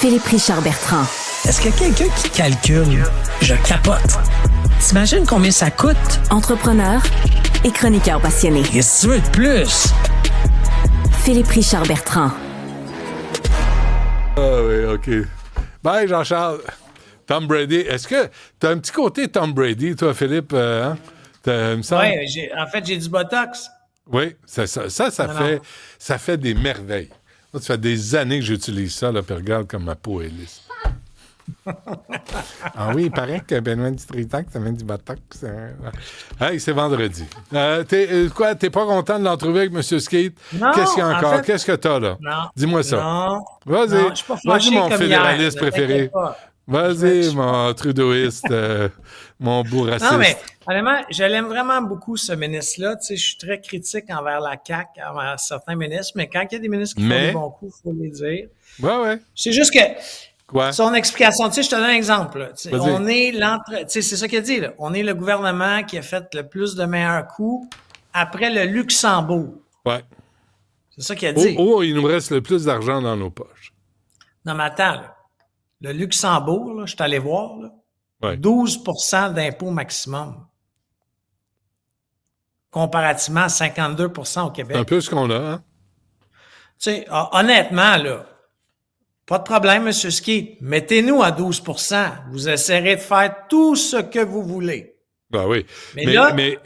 Philippe Richard Bertrand. Est-ce qu'il y a quelqu'un qui calcule? Je capote. T'imagines combien ça coûte? Entrepreneur et chroniqueur passionné. Qu'est-ce que tu veux de plus? Philippe Richard Bertrand. Ah oui, OK. Bye, Jean-Charles. Tom Brady. Est-ce que tu as un petit côté Tom Brady, toi, Philippe? Hein? Me semble? Oui, en fait, j'ai du Botox. Oui, ça fait des merveilles. Moi, ça fait des années que j'utilise ça, là, puis regarde comme ma peau est lisse. Ah oui, il paraît que Benoît Dutrisac, ça vient du Botox. Hey, c'est vendredi. T'es pas content de l'entrevue avec M. Skate? Non, Qu'est-ce qu'il y a encore? en fait, Qu'est-ce que t'as, là? Non. Dis-moi ça. Non. Vas-y. Non, je suis pas fâché Vas-y, mon comme fédéraliste hier, préféré. Vas-y, mon trudeauiste, mon beau raciste. Non, mais honnêtement, je l'aime vraiment beaucoup, ce ministre-là. Tu sais, je suis très critique envers la CAQ, envers certains ministres, mais quand il y a des ministres qui font des bons coups, il faut les dire. Ouais. C'est juste que Quoi? son explication, tu sais, je te donne un exemple. Là. Vas-y. On est tu sais, c'est ça qu'il a dit, là. On est le gouvernement qui a fait le plus de meilleurs coups après le Luxembourg. Ouais. C'est ça qu'il a dit. Il nous reste le plus d'argent dans nos poches. Non, mais attends, là. Le Luxembourg, là, je suis allé voir, là, Ouais. 12% d'impôt maximum. Comparativement à 52% au Québec. C'est un peu ce qu'on a, hein? Tu sais, honnêtement, là, pas de problème, M. Ski. Mettez-nous à 12%. Vous essaierez de faire tout ce que vous voulez. Ben oui.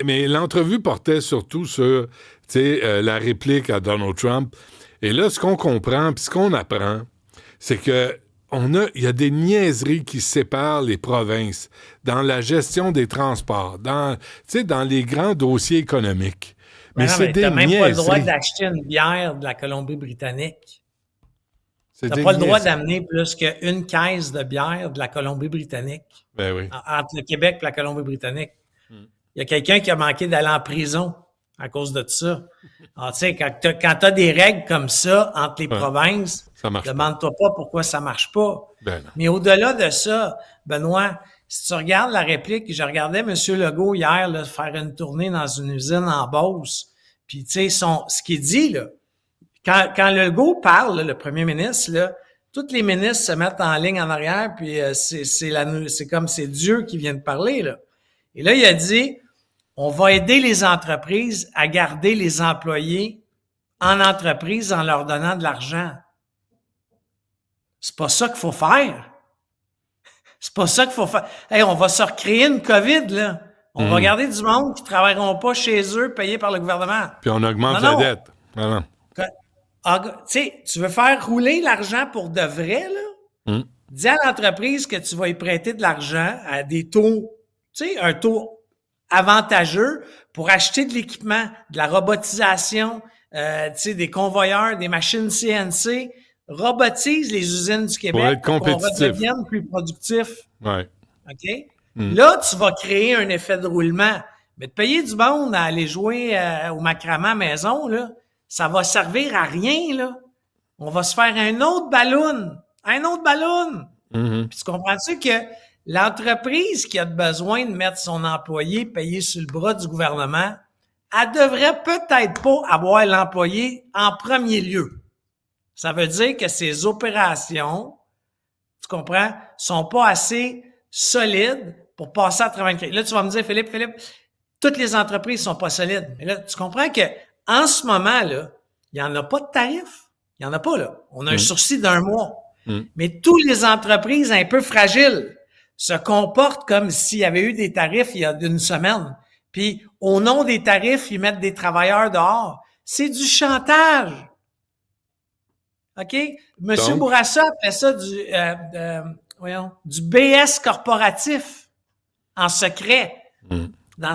Mais l'entrevue portait surtout sur la réplique à Donald Trump. Et là, ce qu'on comprend, puis ce qu'on apprend, c'est que il y a des niaiseries qui séparent les provinces dans la gestion des transports, dans les grands dossiers économiques. Mais c'est des niaiseries. T'as même pas le droit d'acheter une bière de la Colombie-Britannique. T'as pas le droit d'amener plus qu'une caisse de bière de la Colombie-Britannique. Ben oui. Entre le Québec et la Colombie-Britannique. Il y a quelqu'un qui a manqué d'aller en prison à cause de ça. Alors, tu sais, quand t'as des règles comme ça entre les provinces, demande-toi pas pourquoi ça marche pas. Ben non. Mais au-delà de ça, Benoît, si tu regardes la réplique, je regardais M. Legault hier là, faire une tournée dans une usine en Beauce. Puis, tu sais, ce qu'il dit, là, quand Legault parle, là, le premier ministre, là, tous les ministres se mettent en ligne en arrière, puis c'est comme c'est Dieu qui vient de parler, là. Et là, il a dit, on va aider les entreprises à garder les employés en entreprise en leur donnant de l'argent. C'est pas ça qu'il faut faire. C'est pas ça qu'il faut faire. Hey, on va se recréer une COVID, là. On va garder du monde qui travailleront pas chez eux, payés par le gouvernement. Puis on augmente la dette. Non. Tu sais, tu veux faire rouler l'argent pour de vrai, là? Dis à l'entreprise que tu vas y prêter de l'argent à des taux, tu sais, un taux avantageux pour acheter de l'équipement, de la robotisation, tu sais, des convoyeurs, des machines CNC. Robotise les usines du Québec pour qu'on redevienne plus productif. Ouais. OK? Là, tu vas créer un effet de roulement. Mais de payer du monde à aller jouer au macramé à maison, là, ça va servir à rien, là. On va se faire un autre ballon. Un autre ballon. Puis tu comprends-tu que l'entreprise qui a besoin de mettre son employé payé sur le bras du gouvernement, elle devrait peut-être pas avoir l'employé en premier lieu. Ça veut dire que ses opérations, tu comprends, sont pas assez solides pour passer à travers une crise. Là, tu vas me dire, Philippe, toutes les entreprises sont pas solides. Mais là, tu comprends que en ce moment, là, il y en a pas de tarif. Il y en a pas, là. On a un sursis d'1 mois. Mais toutes les entreprises un peu fragiles se comportent comme s'il y avait eu des tarifs il y a une semaine. Puis, au nom des tarifs, ils mettent des travailleurs dehors. C'est du chantage. OK? Monsieur Bourassa fait ça du BS corporatif en secret dans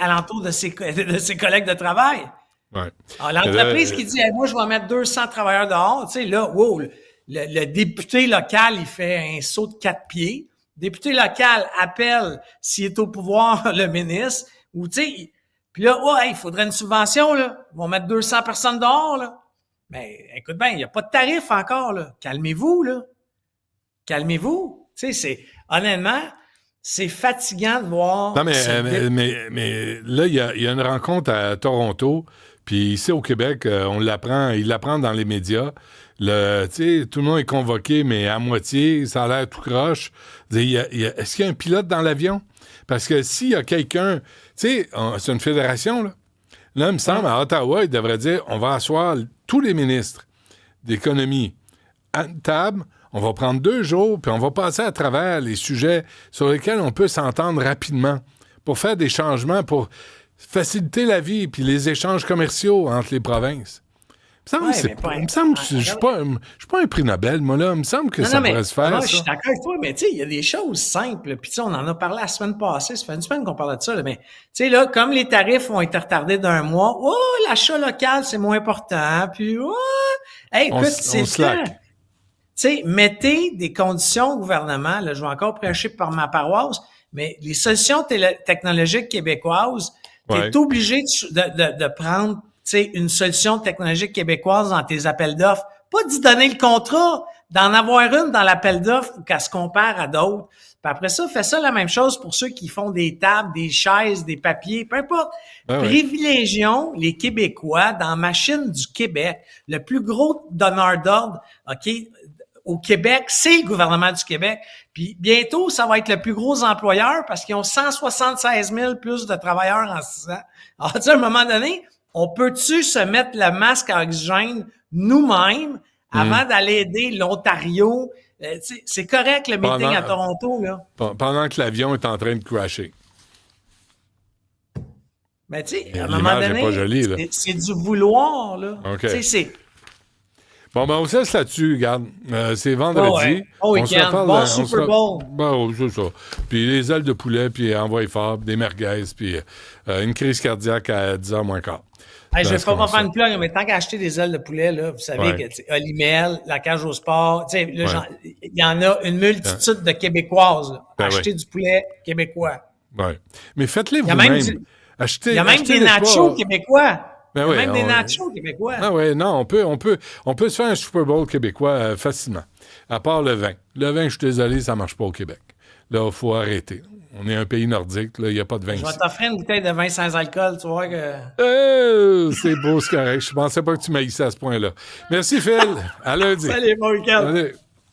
alentours de ses collègues de travail. Ouais. Alors, l'entreprise qui dit hey, moi, je vais mettre 200 travailleurs dehors, tu sais, là, wow, le député local, il fait un saut de 4 pieds. Le député local appelle, s'il est au pouvoir, le ministre, ou tu sais, puis là, il faudrait une subvention, là. Ils vont mettre 200 personnes dehors, là. Mais écoute bien, il n'y a pas de tarif encore, là. Calmez-vous, là. Calmez-vous. Tu sais, honnêtement, c'est fatigant de voir. Non, mais là, il y a une rencontre à Toronto, Puis ici, au Québec, on l'apprend, il l'apprend dans les médias. Tout le monde est convoqué, mais à moitié, ça a l'air tout croche. Est-ce qu'il y a un pilote dans l'avion? Parce que s'il y a quelqu'un... c'est une fédération, là. Là, il me semble, à Ottawa, il devrait dire, on va asseoir tous les ministres d'économie à une table, on va prendre 2 jours, puis on va passer à travers les sujets sur lesquels on peut s'entendre rapidement pour faire des changements, pour faciliter la vie puis les échanges commerciaux entre les provinces. Il me semble que je suis pas un prix Nobel, moi, là. Il me semble que ça pourrait se faire, non, ça. je suis d'accord avec toi, mais tu sais, il y a des choses simples. Puis tu sais, on en a parlé la semaine passée. Ça fait une semaine qu'on parlait de ça, là, mais tu sais, là, comme les tarifs ont été retardés d'1 mois, l'achat local, c'est moins important. Puis, hey, écoute, c'est le temps. Tu sais, mettez des conditions au gouvernement. Là, je vais encore prêcher par ma paroisse, mais les solutions technologiques québécoises, t'es obligé de prendre, tu sais, une solution technologique québécoise dans tes appels d'offres. Pas d'y donner le contrat, d'en avoir une dans l'appel d'offres ou qu'elle se compare à d'autres. Puis après ça, fais ça la même chose pour ceux qui font des tables, des chaises, des papiers, peu importe. Privilégions les Québécois dans Machine du Québec. Le plus gros donneur d'ordre, OK, au Québec, c'est le gouvernement du Québec. Puis bientôt, ça va être le plus gros employeur parce qu'ils ont 176 000 plus de travailleurs en 6 ans. Alors, tu sais, à un moment donné, on peut-tu se mettre le masque à oxygène nous-mêmes avant d'aller aider l'Ontario? C'est correct, le meeting à Toronto, là. Pendant que l'avion est en train de crasher. Mais tu sais, à un moment donné, c'est du vouloir, là. Okay. Tu sais, c'est... Bon, ben, on se laisse là-dessus, regarde. C'est vendredi. On se reparle. Bon Super Bowl. C'est ça. Puis les ailes de poulet, puis envoyer fort, des merguez, puis une crise cardiaque à 10h moins quart. Hey, je vais pas faire une plug, mais tant qu'à acheter des ailes de poulet, là, vous savez que Olimel, la cage au sport, tu sais, il y en a une multitude de Québécoises. Là. Achetez du poulet québécois. Oui. Mais faites-les vous-même. Il y a même des nachos québécois. Ben même des nachos québécois. Ah oui, non, on peut se faire un Super Bowl québécois facilement. À part le vin. Le vin, je suis désolé, ça marche pas au Québec. Là, il faut arrêter. On est un pays nordique, là, il n'y a pas de vin. Je vais t'offrir une bouteille de vin sans alcool, tu vois que... c'est beau, c'est correct. Je pensais pas que tu m'haïssais à ce point-là. Merci, Phil. À lundi. Salut, bon week-end.